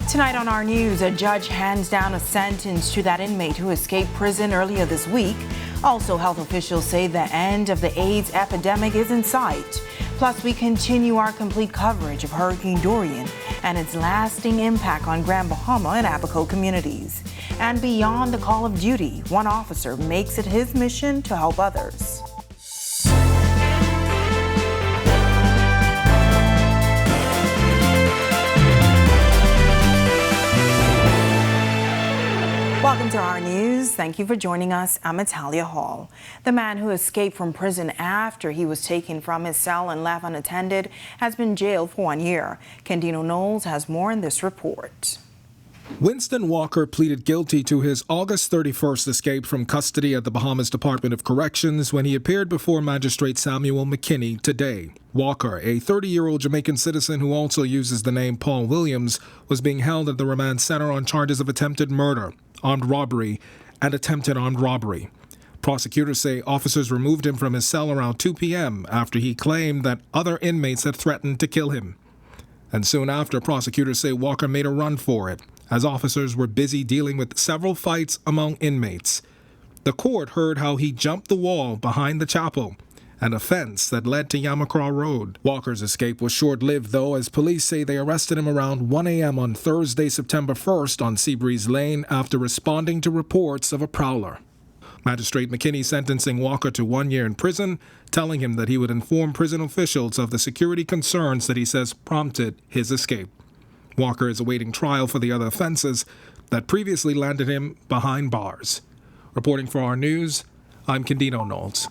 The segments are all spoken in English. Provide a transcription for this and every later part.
Tonight on our news, a judge hands down a sentence to that inmate who escaped prison earlier this week. Also, health officials say the end of the AIDS epidemic is in sight. Plus, we continue our complete coverage of Hurricane Dorian and its lasting impact on Grand Bahama and Abaco communities. And beyond the call of duty, one officer makes it his mission to help others. Welcome to our news. Thank you for joining us. I'm Natalia Hall. The man who escaped from prison after he was taken from his cell and left unattended has been jailed for 1 year. Candino Knowles has more in this report. Winston Walker pleaded guilty to his August 31st escape from custody at the Bahamas Department of Corrections when he appeared before Magistrate Samuel McKinney today. Walker, a 30-year-old Jamaican citizen who also uses the name Paul Williams, was being held at the remand center on charges of attempted murder, armed robbery, and attempted armed robbery. Prosecutors say officers removed him from his cell around 2 p.m. after he claimed that other inmates had threatened to kill him. And soon after, prosecutors say Walker made a run for it, as officers were busy dealing with several fights among inmates. The court heard how he jumped the wall behind the chapel and a fence that led to Yamacraw Road. Walker's escape was short-lived, though, as police say they arrested him around 1 a.m. on Thursday, September 1st on Seabreeze Lane after responding to reports of a prowler. Magistrate McKinney sentencing Walker to 1 year in prison, telling him that he would inform prison officials of the security concerns that he says prompted his escape. Walker is awaiting trial for the other offenses that previously landed him behind bars. Reporting for our news, I'm Candino Knowles.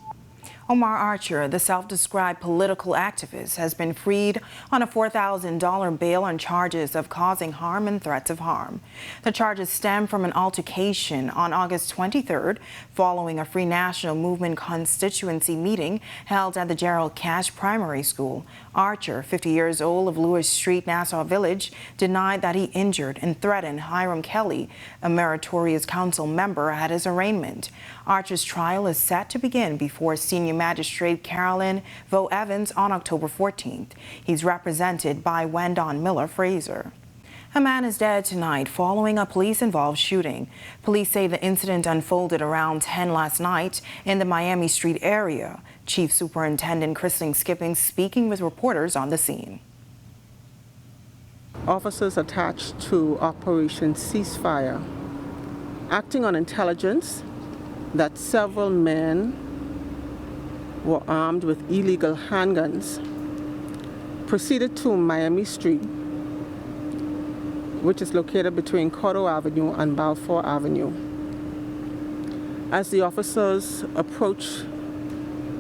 Omar Archer, the self-described political activist, has been freed on a $4,000 bail on charges of causing harm and threats of harm. The charges stem from an altercation on August 23rd following a Free National Movement constituency meeting held at the Gerald Cash Primary School. Archer, 50 years old, of Lewis Street, Nassau Village, denied that he injured and threatened Hiram Kelly, a meritorious council member, at his arraignment. Archer's trial is set to begin before Senior Magistrate Carolyn Vo Evans on October 14th. He's represented by Wendon Miller Fraser. A man is dead tonight following a police-involved shooting. Police say the incident unfolded around 10 last night in the Miami Street area. Chief Superintendent Christine Skipping speaking with reporters on the scene. Officers attached to Operation Ceasefire, acting on intelligence that several men were armed with illegal handguns, proceeded to Miami Street, which is located between Cotto Avenue and Balfour Avenue. As the officers approached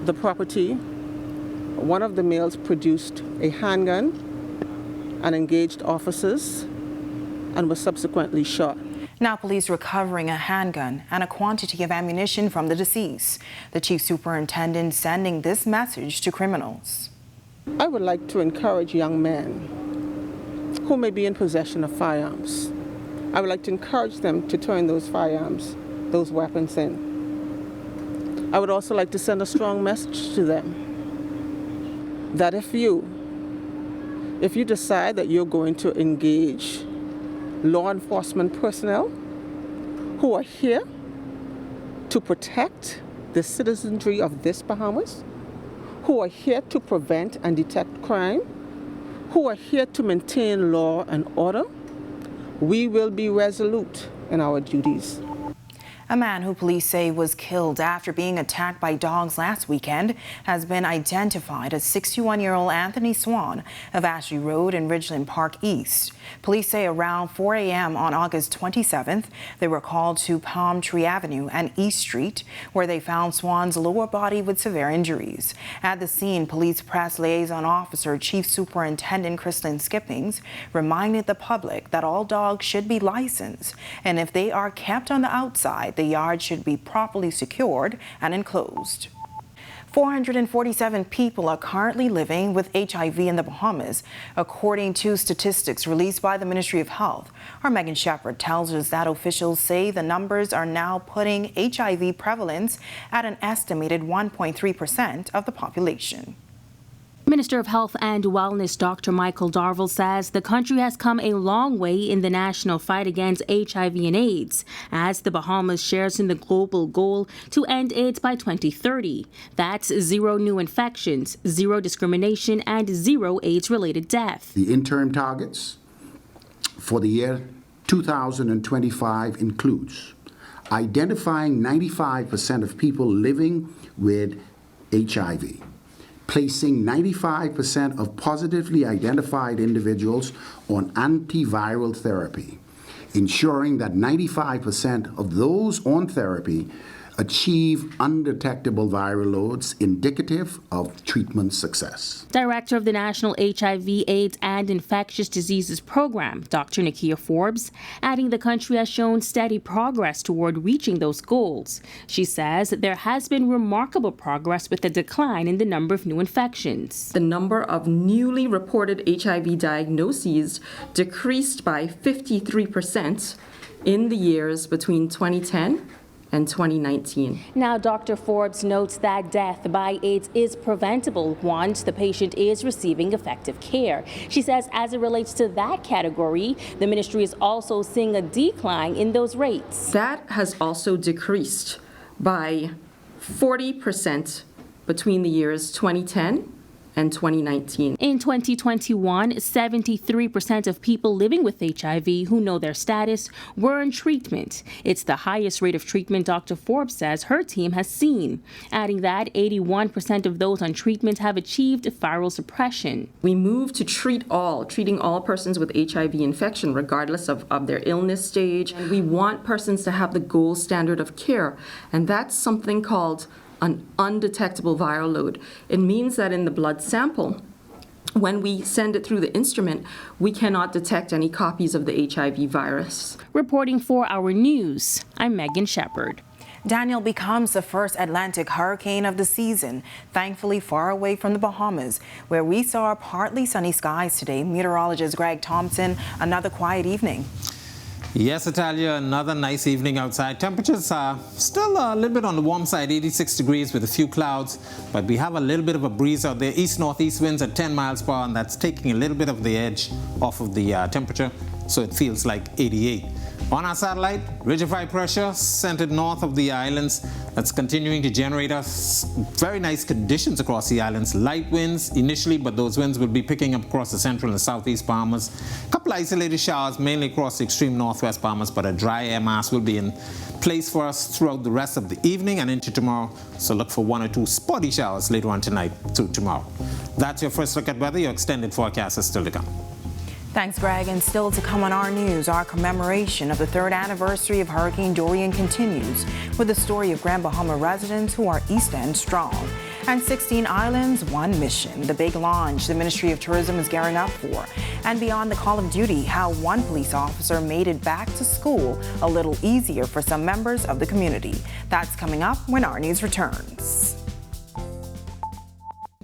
the property, one of the males produced a handgun and engaged officers and was subsequently shot. Now police recovering a handgun and a quantity of ammunition from the deceased. The chief superintendent sending this message to criminals. I would like to encourage young men who may be in possession of firearms. I would like to encourage them to turn those firearms, those weapons in. I would also like to send a strong message to them that if you decide that you're going to engage law enforcement personnel who are here to protect the citizenry of this Bahamas, who are here to prevent and detect crime, who are here to maintain law and order, we will be resolute in our duties. A man who police say was killed after being attacked by dogs last weekend has been identified as 61-year-old Anthony Swan of Ashley Road in Ridgeland Park East. Police say around 4 a.m. on August 27th, they were called to Palm Tree Avenue and East Street, where they found Swan's lower body with severe injuries. At the scene, police press liaison officer Chief Superintendent Christine Skippings reminded the public that all dogs should be licensed, and if they are kept on the outside, the yard should be properly secured and enclosed. 447 people are currently living with HIV in the Bahamas, according to statistics released by the Ministry of Health. Our Megan Shepard tells us that officials say the numbers are now putting HIV prevalence at an estimated 1.3% of the population. Minister of Health and Wellness Dr. Michael Darville says the country has come a long way in the national fight against HIV and AIDS, as the Bahamas shares in the global goal to end AIDS by 2030. That's 0 new infections, 0 discrimination, and 0 AIDS-related death. The interim targets for the year 2025 includes identifying 95% of people living with HIV, placing 95% of positively identified individuals on antiviral therapy, ensuring that 95% of those on therapy achieve undetectable viral loads indicative of treatment success. Director of the National HIV, AIDS, and Infectious Diseases Program, Dr. Nakia Forbes, adding the country has shown steady progress toward reaching those goals. She says there has been remarkable progress with the decline in the number of new infections. The number of newly reported HIV diagnoses decreased by 53% in the years between 2010 and 2019. Now, Dr. Forbes notes that death by AIDS is preventable once the patient is receiving effective care. She says as it relates to that category, the ministry is also seeing a decline in those rates. That has also decreased by 40% between the years 2010 and 2019. In 2021, 73% of people living with HIV who know their status were in treatment. It's the highest rate of treatment Dr. Forbes says her team has seen, adding that 81% of those on treatment have achieved viral suppression. We moved to treating all persons with HIV infection, regardless of their illness stage. And we want persons to have the gold standard of care, and that's something called an undetectable viral load. It means that in the blood sample, when we send it through the instrument, we cannot detect any copies of the HIV virus. Reporting for Our News, I'm Megan Shepard. Daniel becomes the first Atlantic hurricane of the season, thankfully far away from the Bahamas, where we saw partly sunny skies today. Meteorologist Greg Thompson, another quiet evening. Yes, Italia, another nice evening outside. Temperatures are still a little bit on the warm side, 86 degrees with a few clouds, but we have a little bit of a breeze out there. East-northeast winds at 10 miles per hour, and that's taking a little bit of the edge off of the temperature, so it feels like 88. On our satellite, ridge of high pressure centered north of the islands. That's continuing to generate us very nice conditions across the islands. Light winds initially, but those winds will be picking up across the central and southeast Bahamas. A couple isolated showers, mainly across the extreme northwest Bahamas, but a dry air mass will be in place for us throughout the rest of the evening and into tomorrow. So look for 1 or 2 spotty showers later on tonight through tomorrow. That's your first look at weather. Your extended forecast is still to come. Thanks, Greg. And still to come on Our News, our commemoration of the 3rd anniversary of Hurricane Dorian continues with the story of Grand Bahama residents who are East End strong. And 16 islands, 1 mission, the big launch the Ministry of Tourism is gearing up for. And beyond the call of duty, how 1 police officer made it back to school a little easier for some members of the community. That's coming up when Our News returns.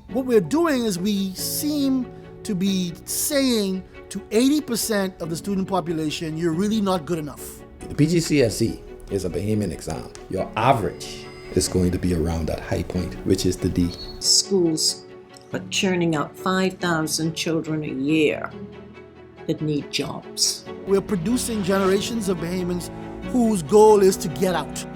What we're doing is we seem to be saying to 80% of the student population, you're really not good enough. The PGCSE is a Bahamian exam. Your average is going to be around that high point, which is the D. Schools are churning out 5,000 children a year that need jobs. We're producing generations of Bahamians whose goal is to get out.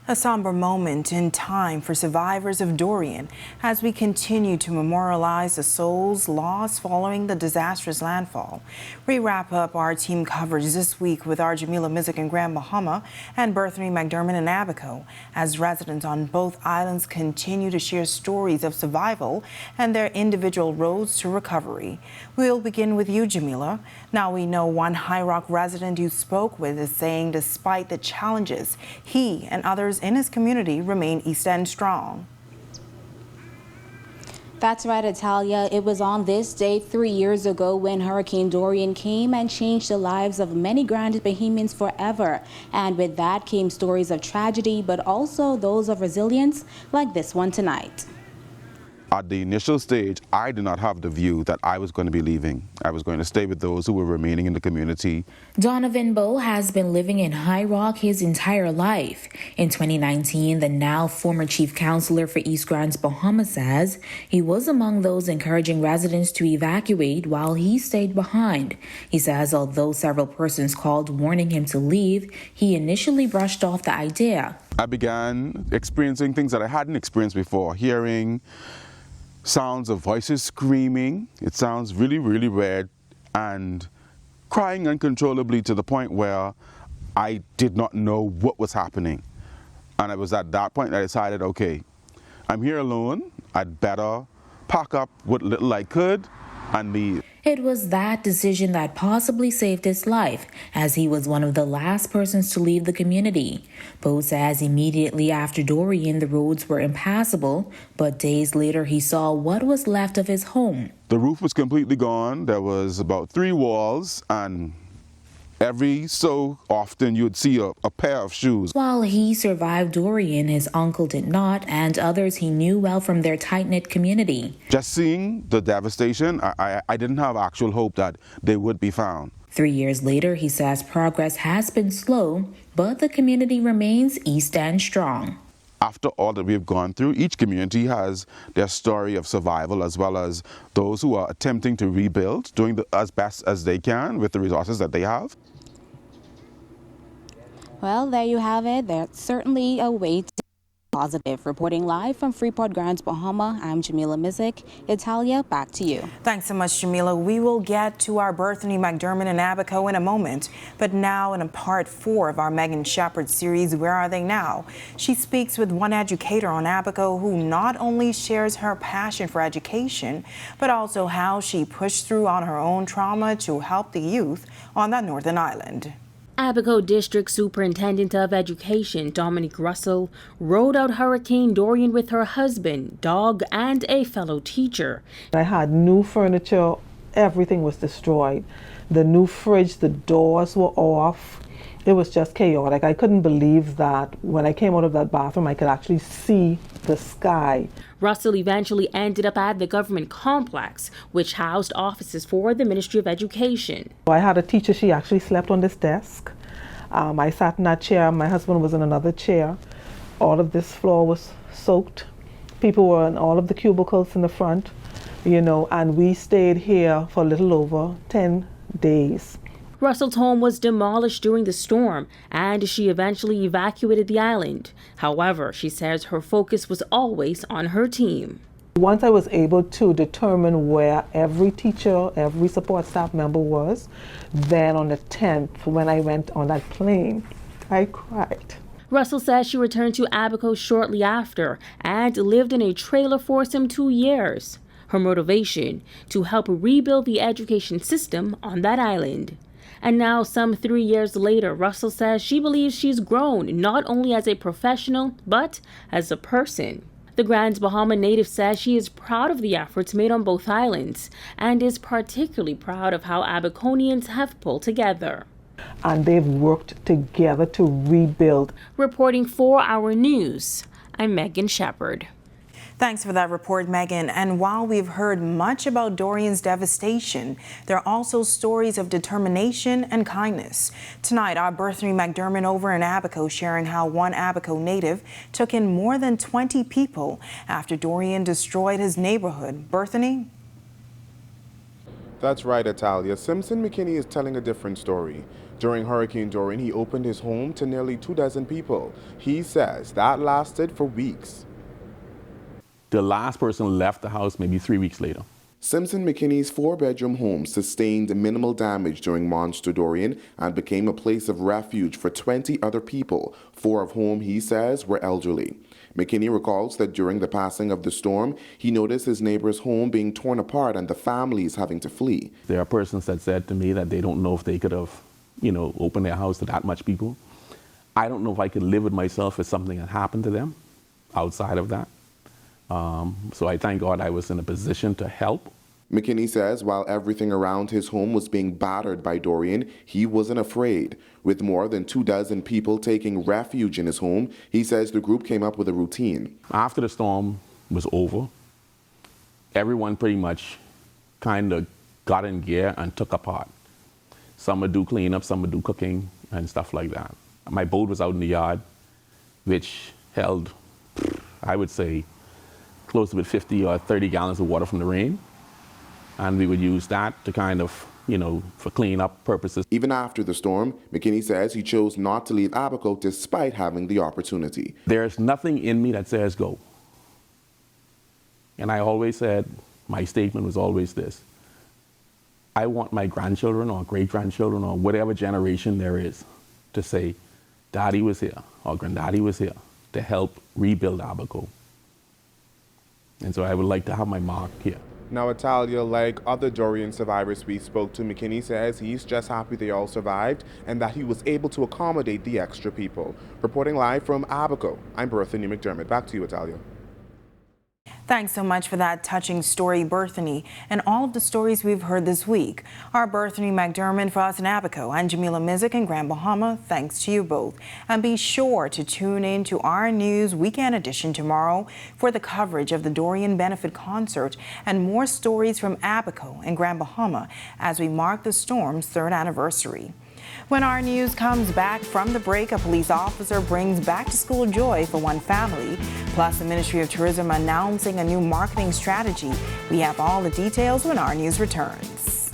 A somber moment in time for survivors of Dorian as we continue to memorialize the souls lost following the disastrous landfall. We wrap up our team coverage this week with our Jamila Mizik in Grand Bahama and Berthany McDermott in Abaco as residents on both islands continue to share stories of survival and their individual roads to recovery. We'll begin with you, Jamila. Now we know one High Rock resident you spoke with is saying despite the challenges, he and others in his community remain East End strong. That's right, Italia. It was on this day 3 years ago when Hurricane Dorian came and changed the lives of many Grand Bahamians forever. And with that came stories of tragedy, but also those of resilience, like this one tonight. At the initial stage, I did not have the view that I was going to be leaving. I was going to stay with those who were remaining in the community. Donovan Bowe has been living in High Rock his entire life. In 2019, the now former chief counselor for East Grants Bahama says he was among those encouraging residents to evacuate while he stayed behind. He says although several persons called warning him to leave, he initially brushed off the idea. I began experiencing things that I hadn't experienced before, hearing sounds of voices screaming. It sounds really, really weird, and crying uncontrollably to the point where I did not know what was happening. And it was at that point that I decided, okay, I'm here alone. I'd better pack up what little I could and leave. It was that decision that possibly saved his life, as he was one of the last persons to leave the community. Bowe says immediately after Dorian, the roads were impassable, but days later he saw what was left of his home. The roof was completely gone. There was about 3 walls, and every so often you'd see a pair of shoes. While he survived Dorian, his uncle did not, and others he knew well from their tight-knit community. Just seeing the devastation, I didn't have actual hope that they would be found. 3 years later, he says progress has been slow, but the community remains East End strong. After all that we've gone through, each community has their story of survival, as well as those who are attempting to rebuild, doing as best as they can with the resources that they have. Well, there you have it. There's certainly a way to be positive. Reporting live from Freeport, Grants Bahama, I'm Jamila Mizik. Italia, back to you. Thanks so much, Jamila. We will get to our Bethany McDermott and Abaco in a moment. But now in a part 4 of our Megan Shepherd series, Where Are They Now? She speaks with one educator on Abaco who not only shares her passion for education, but also how she pushed through on her own trauma to help the youth on that northern island. Abaco District Superintendent of Education Dominique Russell rode out Hurricane Dorian with her husband, dog, and a fellow teacher. I had new furniture, everything was destroyed. The new fridge, the doors were off. It was just chaotic. I couldn't believe that when I came out of that bathroom, I could actually see the sky. Russell eventually ended up at the government complex, which housed offices for the Ministry of Education. I had a teacher, she actually slept on this desk. I sat in that chair, my husband was in another chair. All of this floor was soaked. People were in all of the cubicles in the front, and we stayed here for a little over 10 days. Russell's home was demolished during the storm, and she eventually evacuated the island. However, she says her focus was always on her team. Once I was able to determine where every teacher, every support staff member was, then on the 10th, when I went on that plane, I cried. Russell says she returned to Abaco shortly after and lived in a trailer for some 2 years. Her motivation, to help rebuild the education system on that island. And now, some 3 years later, Russell says she believes she's grown not only as a professional, but as a person. The Grand Bahama native says she is proud of the efforts made on both islands and is particularly proud of how Abaconians have pulled together. And they've worked together to rebuild. Reporting for Our News, I'm Megan Shepherd. Thanks for that report, Megan. And while we've heard much about Dorian's devastation, there are also stories of determination and kindness. Tonight, our Bethany McDermott over in Abaco sharing how one Abaco native took in more than 20 people after Dorian destroyed his neighborhood. Bethany? That's right, Italia. Simpson McKinney is telling a different story. During Hurricane Dorian, he opened his home to nearly 24 people. He says that lasted for weeks. The last person left the house maybe 3 weeks later. Simpson McKinney's 4-bedroom home sustained minimal damage during Monster Dorian and became a place of refuge for 20 other people, 4 of whom he says were elderly. McKinney recalls that during the passing of the storm, he noticed his neighbor's home being torn apart and the families having to flee. There are persons that said to me that they don't know if they could have, opened their house to that much people. I don't know if I could live with myself if something had happened to them outside of that. So I thank God I was in a position to help. McKinney says while everything around his home was being battered by Dorian, he wasn't afraid. With more than 24 people taking refuge in his home, he says the group came up with a routine. After the storm was over, everyone pretty much kind of got in gear and took apart. Some would do cleanup, some would do cooking and stuff like that. My boat was out in the yard, which held, I would say, close to 50 or 30 gallons of water from the rain. And we would use that to kind of, for cleanup purposes. Even after the storm, McKinney says he chose not to leave Abaco despite having the opportunity. There's nothing in me that says go. And I always said, my statement was always this: I want my grandchildren or great-grandchildren or whatever generation there is to say, Daddy was here or Granddaddy was here to help rebuild Abaco. And so I would like to have my mark here. Now, Italia, like other Dorian survivors we spoke to, McKinney says he's just happy they all survived and that he was able to accommodate the extra people. Reporting live from Abaco, I'm Berthany McDermott. Back to you, Italia. Thanks so much for that touching story, Berthany, and all of the stories we've heard this week. Our Berthany McDermott for us in Abaco and Jamila Mizik in Grand Bahama, thanks to you both. And be sure to tune in to our news weekend edition tomorrow for the coverage of the Dorian Benefit Concert and more stories from Abaco and Grand Bahama as we mark the storm's 3rd anniversary. When our news comes back from the break, a police officer brings back-to-school joy for one family. Plus, the Ministry of Tourism announcing a new marketing strategy. We have all the details when our news returns.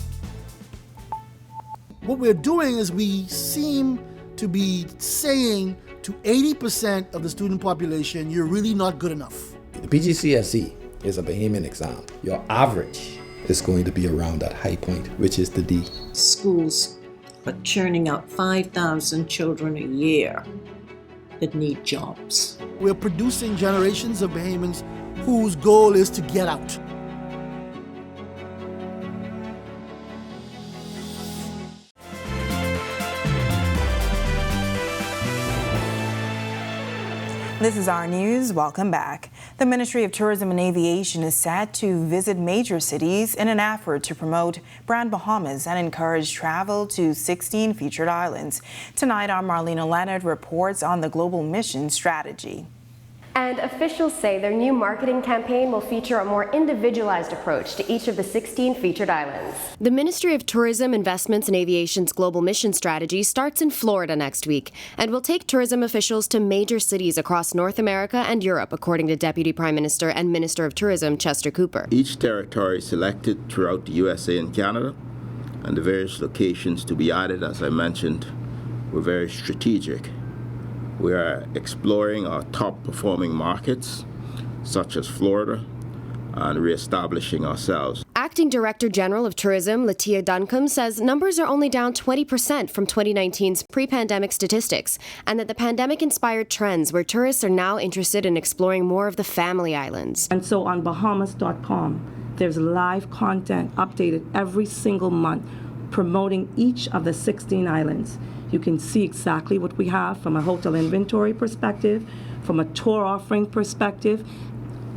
What we're doing is we seem to be saying to 80% of the student population, you're really not good enough. The PGCSE is a Bahamian exam. Your average is going to be around that high point, which is the D. Schools are churning out 5,000 children a year that need jobs. We're producing generations of Bahamians whose goal is to get out. This is our news. Welcome back. The Ministry of Tourism and Aviation is set to visit major cities in an effort to promote Brand Bahamas and encourage travel to 16 featured islands. Tonight, our Marlena Leonard reports on the global mission strategy. And officials say their new marketing campaign will feature a more individualized approach to each of the 16 featured islands. The Ministry of Tourism, Investments and Aviation's global mission strategy starts in Florida next week and will take tourism officials to major cities across North America and Europe, according to Deputy Prime Minister and Minister of Tourism Chester Cooper. Each territory selected throughout the USA and Canada, and the various locations to be added, as I mentioned, were very strategic. We are exploring our top performing markets, such as Florida, and reestablishing ourselves. Acting Director General of Tourism, Latia Duncombe, says numbers are only down 20% from 2019's pre-pandemic statistics, and that the pandemic-inspired trends where tourists are now interested in exploring more of the family islands. And so on Bahamas.com, there's live content updated every single month promoting each of the 16 islands. You can see exactly what we have from a hotel inventory perspective, from a tour offering perspective,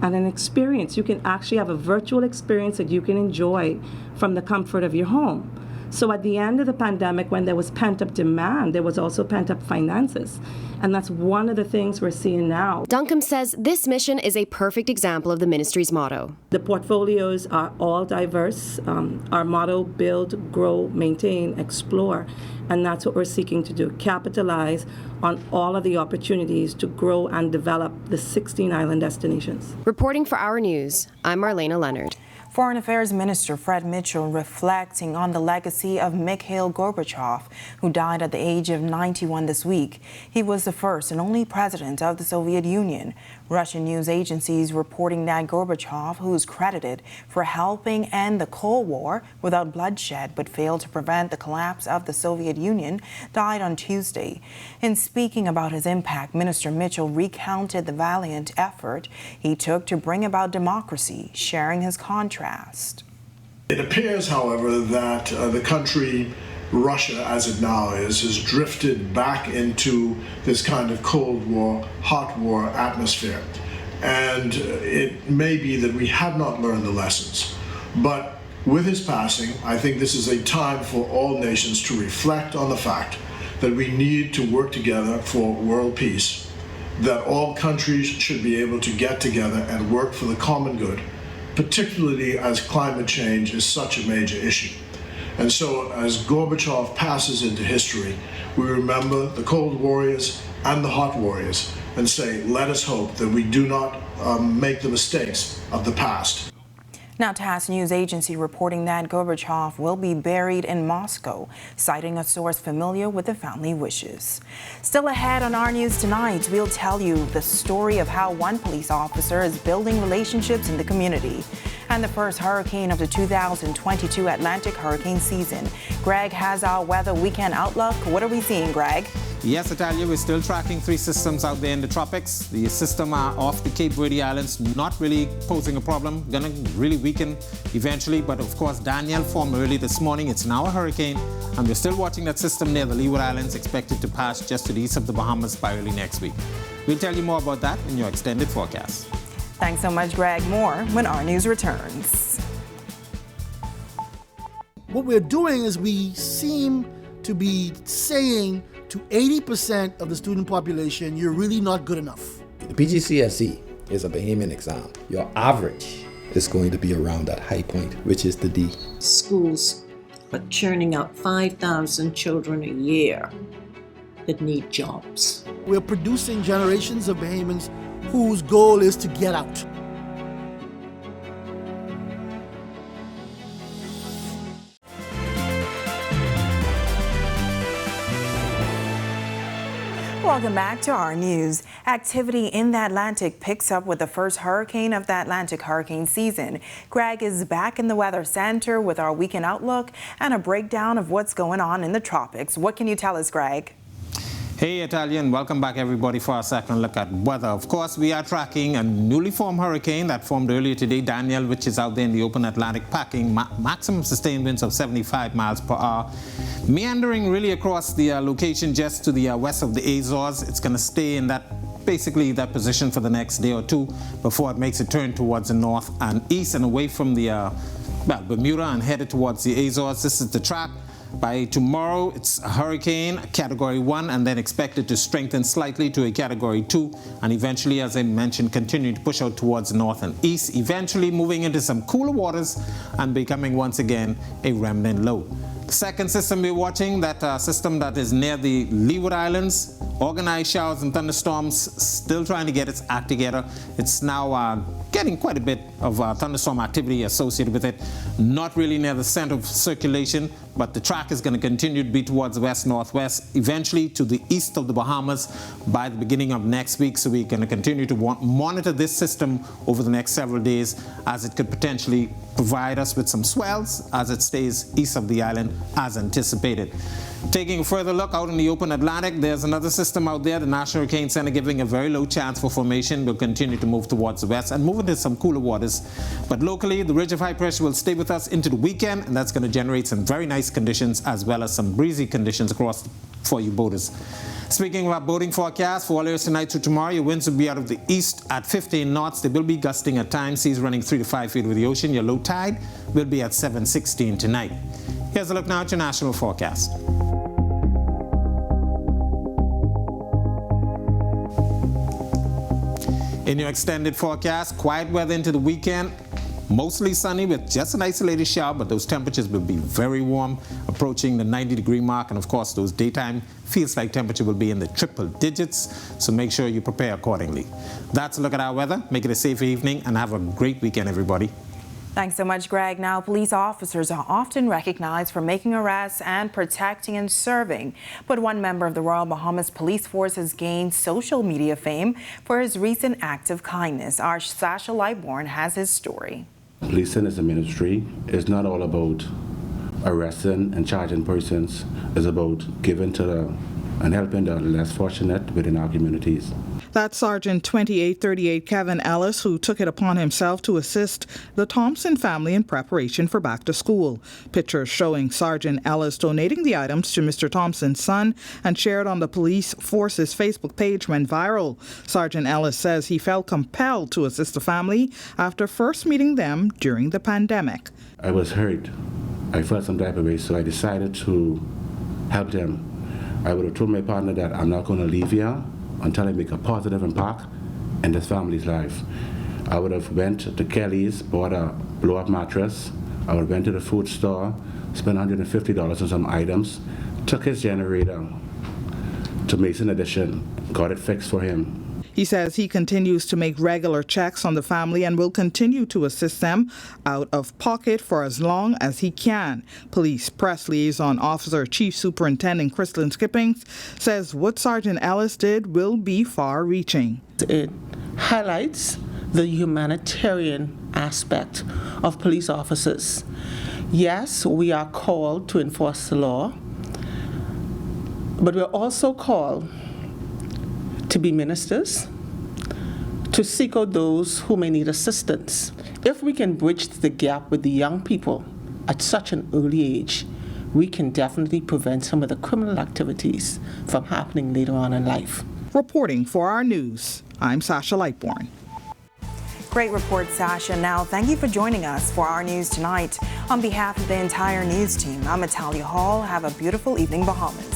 and an experience. You can actually have a virtual experience that you can enjoy from the comfort of your home. So at the end of the pandemic, when there was pent-up demand, there was also pent-up finances. And that's one of the things we're seeing now. Duncombe says this mission is a perfect example of the ministry's motto. The portfolios are all diverse. Our motto, build, grow, maintain, explore. And that's what we're seeking to do, capitalize on all of the opportunities to grow and develop the 16 island destinations. Reporting for Our News, I'm Marlena Leonard. Foreign Affairs Minister Fred Mitchell reflecting on the legacy of Mikhail Gorbachev, who died at the age of 91 this week. He was the first and only president of the Soviet Union. Russian news agencies reporting that Gorbachev, who is credited for helping end the Cold War without bloodshed but failed to prevent the collapse of the Soviet Union, died on Tuesday. In speaking about his impact, Minister Mitchell recounted the valiant effort he took to bring about democracy, sharing his contrast. It appears, however, that the country, Russia as it now is, has drifted back into this kind of Cold War, hot war atmosphere. and it may be that we have not learned the lessons. But with his passing, I think this is a time for all nations to reflect on the fact that we need to work together for world peace, that all countries should be able to get together and work for the common good, particularly as climate change is such a major issue. And so as Gorbachev passes into history, we remember the cold warriors and the hot warriors and say, let us hope that we do not make the mistakes of the past. Now, TASS News Agency reporting that Gorbachev will be buried in Moscow, citing a source familiar with the family wishes. Still ahead on our news tonight, we'll tell you the story of how one police officer is building relationships in the community. And the first hurricane of the 2022 Atlantic hurricane season. Greg has our weather weekend outlook. What are we seeing, Greg? Yes, Italia, we're still tracking 3 systems out there in the tropics. The system off the Cape Verde Islands, not really posing a problem, gonna really weaken eventually. But of course, Danielle formed early this morning. It's now a hurricane, and we're still watching that system near the Leeward Islands, expected to pass just to the east of the Bahamas by early next week. We'll tell you more about that in your extended forecast. Thanks so much, Greg. More when our news returns. What we're doing is we seem to be saying to 80% of the student population, you're really not good enough. The PGCSE is a Bahamian exam. Your average is going to be around that high point, which is the D. Schools are churning out 5,000 children a year that need jobs. We're producing generations of Bahamians whose goal is to get out. Welcome back to our news. Activity in the Atlantic picks up with the first hurricane of the Atlantic hurricane season. Greg is back in the Weather Center with our weekend outlook and a breakdown of what's going on in the tropics. What can you tell us, Greg? Hey, Italian, welcome back everybody for our second look at weather. Of course, we are tracking a newly formed hurricane that formed earlier today, Danielle, which is out there in the open Atlantic, packing maximum sustained winds of 75 miles per hour. Meandering really across the location just to the west of the Azores. It's going to stay in basically that position for the next day or two before it makes a turn towards the north and east and away from the Bermuda and headed towards the Azores. This is the track. By tomorrow, it's a hurricane, Category 1, and then expected to strengthen slightly to a Category 2, and eventually, as I mentioned, continue to push out towards the north and east, eventually moving into some cooler waters and becoming once again a remnant low. The second system we're watching, that system that is near the Leeward Islands, organized showers and thunderstorms, still trying to get its act together. It's now getting quite a bit of thunderstorm activity associated with it. Not really near the center of circulation, but the track is going to continue to be towards the west-northwest, eventually to the east of the Bahamas by the beginning of next week. So we're going to continue to monitor this system over the next several days, as it could potentially provide us with some swells as it stays east of the island as anticipated. Taking a further look out in the open Atlantic, there's another system out there, the National Hurricane Center giving a very low chance for formation. Will continue to move towards the west and move into some cooler waters. But locally, the ridge of high pressure will stay with us into the weekend, and that's going to generate some very nice conditions as well as some breezy conditions across for you boaters. Speaking of our boating forecast, for all areas tonight through tomorrow, your winds will be out of the east at 15 knots. They will be gusting at times, seas running 3 to 5 feet over the ocean. Your low tide will be at 7:16 tonight. Here's a look now at your national forecast. In your extended forecast, quiet weather into the weekend. Mostly sunny with just an isolated shower, but those temperatures will be very warm, approaching the 90-degree mark. And of course, those daytime feels like temperature will be in the triple digits. So make sure you prepare accordingly. That's a look at our weather. Make it a safe evening and have a great weekend, everybody. Thanks so much, Greg. Now, police officers are often recognized for making arrests and protecting and serving. But one member of the Royal Bahamas Police Force has gained social media fame for his recent act of kindness. Our Sasha Lightborn has his story. Policing as a ministry is not all about arresting and charging persons. It's about giving to and helping the less fortunate within our communities. That's Sergeant 2838 Kevin Ellis, who took it upon himself to assist the Thompson family in preparation for back to school. Pictures showing Sergeant Ellis donating the items to Mr. Thompson's son and shared on the police force's Facebook page went viral. Sergeant Ellis says he felt compelled to assist the family after first meeting them during the pandemic. I was hurt. I felt some type of way, so I decided to help them. I would have told my partner that I'm not going to leave here until I make a positive impact in this family's life. I would have went to Kelly's, bought a blow-up mattress. I would have went to the food store, spent $150 on some items, took his generator to Mason Addition, got it fixed for him. He says he continues to make regular checks on the family and will continue to assist them out of pocket for as long as he can. Police Press Liaison Officer Chief Superintendent Crystalyn Skippings says what Sergeant Ellis did will be far-reaching. It highlights the humanitarian aspect of police officers. Yes, we are called to enforce the law, but we're also called to be ministers, to seek out those who may need assistance. If we can bridge the gap with the young people at such an early age, we can definitely prevent some of the criminal activities from happening later on in life. Reporting for our news, I'm Sasha Lightbourne. Great report, Sasha. Now, thank you for joining us for our news tonight. On behalf of the entire news team, I'm Natalia Hall. Have a beautiful evening, Bahamas.